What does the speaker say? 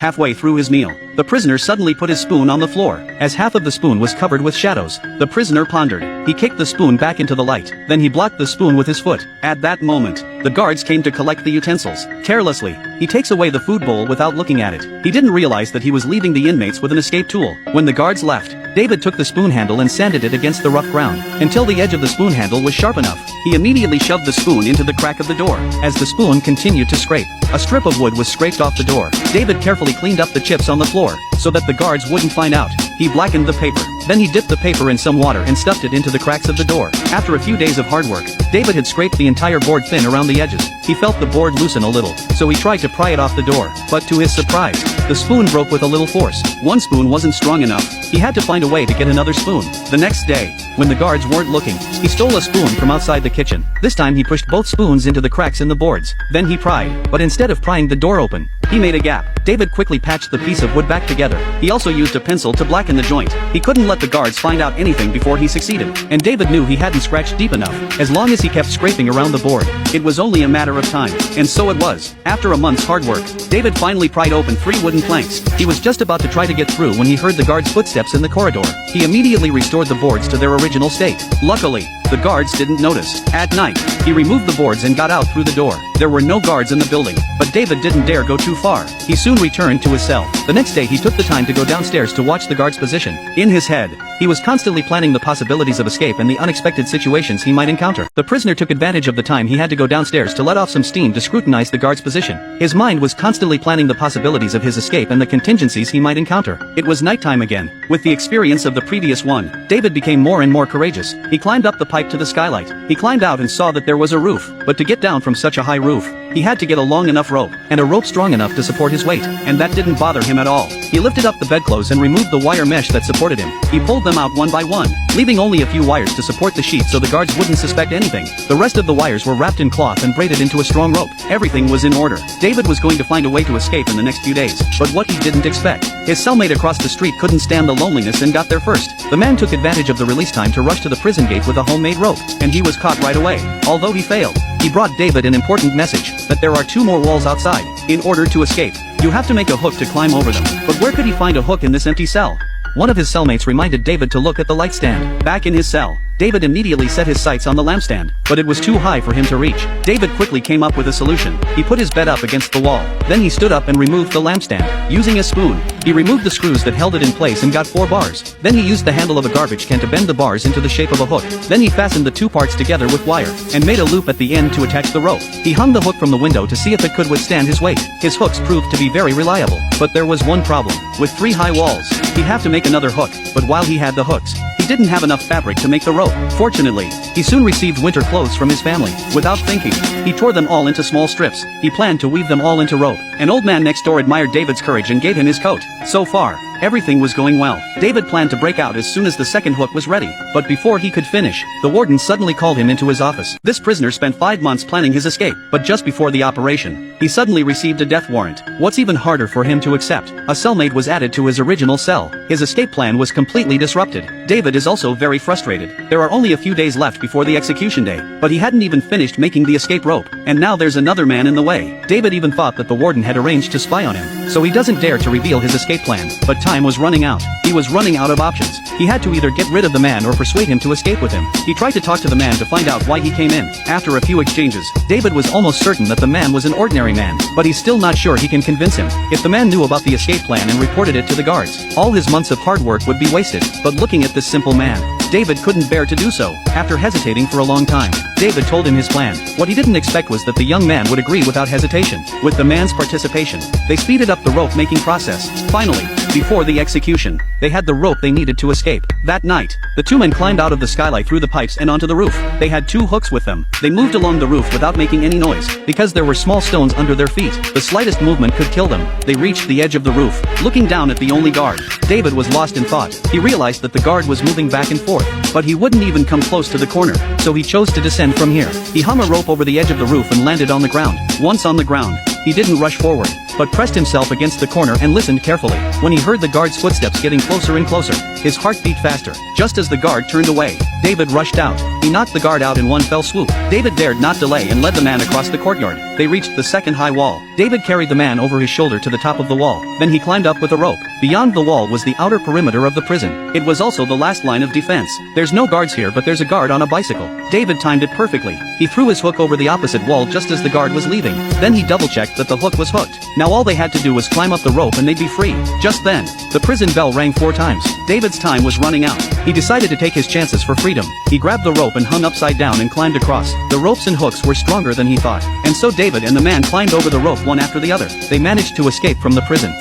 Halfway through his meal, the prisoner suddenly put his spoon on the floor. As half of the spoon was covered with shadows, the prisoner pondered. He kicked the spoon back into the light, then he blocked the spoon with his foot. At that moment, the guards came to collect the utensils. Carelessly, he takes away the food bowl without looking at it. He didn't realize that he was leaving the inmates with an escape tool. When the guards left, David took the spoon handle and sanded it against the rough ground, until the edge of the spoon handle was sharp enough. He immediately shoved the spoon into the crack of the door. As the spoon continued to scrape, a strip of wood was scraped off the door. David carefully cleaned up the chips on the floor, so that the guards wouldn't find out. He blackened the paper. Then he dipped the paper in some water and stuffed it into the cracks of the door. After a few days of hard work, David had scraped the entire board thin around the edges. He felt the board loosen a little, so he tried to pry it off the door, but to his surprise, the spoon broke with a little force. One spoon wasn't strong enough. He had to find a way to get another spoon. The next day, when the guards weren't looking, he stole a spoon from outside the kitchen. This time he pushed both spoons into the cracks in the boards. Then he pried, but instead of prying the door open, he made a gap. David quickly patched the piece of wood back together. He also used a pencil to blacken the joint. He couldn't let the guards find out anything before he succeeded, and David knew he hadn't scratched deep enough. As long as he kept scraping around the board, it was only a matter of time. And so it was. After a month's hard work, David finally pried open 3 wooden planks. He was just about to try to get through when he heard the guards' footsteps in the corridor. He immediately restored the boards to their original state. Luckily, the guards didn't notice. At night, he removed the boards and got out through the door. There were no guards in the building, but David didn't dare go too far. He soon returned to his cell. The next day he took the time to go downstairs to watch the guard's position. In his head, he was constantly planning the possibilities of escape and the unexpected situations he might encounter. The prisoner took advantage of the time he had to go downstairs to let off some steam to scrutinize the guard's position. His mind was constantly planning the possibilities of his escape and the contingencies he might encounter. It was nighttime again. With the experience of the previous one, David became more and more courageous. He climbed up the pipe to the skylight. He climbed out and saw that there was a roof, but to get down from such a high roof, he had to get a long enough rope, and a rope strong enough to support his weight, and that didn't bother him at all. He lifted up the bedclothes and removed the wire mesh that supported him. He pulled them out one by one, leaving only a few wires to support the sheet so the guards wouldn't suspect anything. The rest of the wires were wrapped in cloth and braided into a strong rope. Everything was in order. David was going to find a way to escape in the next few days, but what he didn't expect, his cellmate across the street couldn't stand the loneliness and got there first. The man took advantage of the release time to rush to the prison gate with a homemade rope, and he was caught right away. Although he failed, he brought David an important message, that there are 2 more walls outside. In order to escape, you have to make a hook to climb over them. But where could he find a hook in this empty cell? One of his cellmates reminded David to look at the light stand. Back in his cell, David immediately set his sights on the lampstand, but it was too high for him to reach. David quickly came up with a solution. He put his bed up against the wall. Then he stood up and removed the lampstand. Using a spoon, he removed the screws that held it in place and got 4 bars. Then he used the handle of a garbage can to bend the bars into the shape of a hook. Then he fastened the 2 parts together with wire, and made a loop at the end to attach the rope. He hung the hook from the window to see if it could withstand his weight. His hooks proved to be very reliable, but there was one problem. With 3 high walls, he'd have to make another hook, but while he had the hooks, he didn't have enough fabric to make the rope. Fortunately, he soon received winter clothes from his family. Without thinking, he tore them all into small strips. He planned to weave them all into rope. An old man next door admired David's courage and gave him his coat. So far, everything was going well. David planned to break out as soon as the second hook was ready. But before he could finish, the warden suddenly called him into his office. This prisoner spent 5 months planning his escape, but just before the operation, he suddenly received a death warrant. What's even harder for him to accept, a cellmate was added to his original cell. His escape plan was completely disrupted. David is also very frustrated. There are only a few days left before the execution day, but he hadn't even finished making the escape rope, and now there's another man in the way. David even thought that the warden had arranged to spy on him, so he doesn't dare to reveal his escape plan. But time was running out. He was running out of options. He had to either get rid of the man or persuade him to escape with him. He tried to talk to the man to find out why he came in. After a few exchanges, David was almost certain that the man was an ordinary man, but he's still not sure he can convince him. If the man knew about the escape plan and reported it to the guards, all his months of hard work would be wasted. But looking at this simple man, David couldn't bear to do so. After hesitating for a long time, David told him his plan. What he didn't expect was that the young man would agree without hesitation. With the man's participation, they speeded up the rope-making process. Finally, before the execution, they had the rope they needed to escape. That night, the 2 men climbed out of the skylight through the pipes and onto the roof. They had 2 hooks with them. They moved along the roof without making any noise, because there were small stones under their feet. The slightest movement could kill them. They reached the edge of the roof, looking down at the only guard. David was lost in thought. He realized that the guard was moving back and forth, but he wouldn't even come close to the corner, so he chose to descend from here. He hung a rope over the edge of the roof and landed on the ground. Once on the ground, he didn't rush forward. but pressed himself against the corner and listened carefully. When he heard the guard's footsteps getting closer and closer, his heart beat faster. Just as the guard turned away, David rushed out. He knocked the guard out in one fell swoop. David dared not delay and led the man across the courtyard. They reached the second high wall. David carried the man over his shoulder to the top of the wall. Then he climbed up with a rope. Beyond the wall was the outer perimeter of the prison. It was also the last line of defense. There's no guards here, but there's a guard on a bicycle. David timed it perfectly. He threw his hook over the opposite wall just as the guard was leaving. Then he double-checked that the hook was hooked. Now all they had to do was climb up the rope and they'd be free. Just then, the prison bell rang 4 times. David's time was running out. He decided to take his chances for freedom. He grabbed the rope and hung upside down and climbed across. The ropes and hooks were stronger than he thought. And so David and the man climbed over the rope one after the other. They managed to escape from the prison.